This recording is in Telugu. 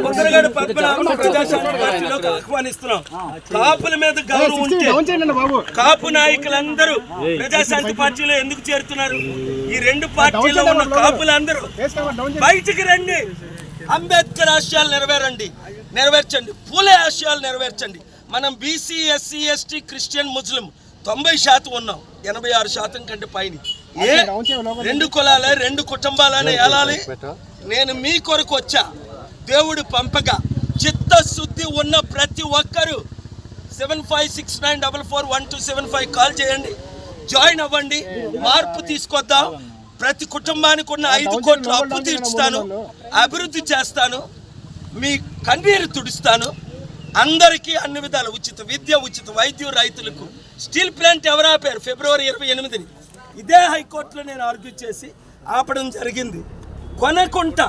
ముద్రగడ పద్మనాభం ప్రజాశాంతి పార్టీలోకి ఆహ్వానిస్తున్నాం. కాపుల మీద గౌరవం ఉంటే కాపు నాయకులందరూ ప్రజాశాంతి పార్టీలో ఎందుకు చేరుతున్నారు? ఈ రెండు పార్టీలో ఉన్న కాపులందరూ బయటికి రండి. అంబేద్కర్ ఆశయాలు నెరవేర్చండి. పూలే ఆశయాలు నెరవేర్చండి. మనం బీసీ, ఎస్సీ, ఎస్టీ, క్రిస్టియన్, ముస్లిం 90% ఉన్నాం, 86% కంటే పైన. ఏ 2 కులాలే 2 కుటుంబాలనే ఏలాలి? నేను మీ కొరకు వచ్చా, దేవుడు పంపగా. చిత్తశుద్ధి ఉన్న ప్రతి ఒక్కరూ 7569441275 కాల్ చేయండి, జాయిన్ అవ్వండి, మార్పు తీసుకొద్దాం. ప్రతి కుటుంబానికి ఉన్న 5 కోట్ల అప్పు తీర్చుతాను, అభివృద్ధి చేస్తాను, మీ కన్నీరు తుడుస్తాను. అందరికీ అన్ని విధాలు ఉచిత విద్య, ఉచిత వైద్యం, రైతులకు. స్టీల్ ప్లాంట్ ఎవరు ఆపారు? ఫిబ్రవరి 28ని ఇదే హైకోర్టులో నేను ఆర్గ్యూ చేసి ఆపడం జరిగింది. కొనకుంట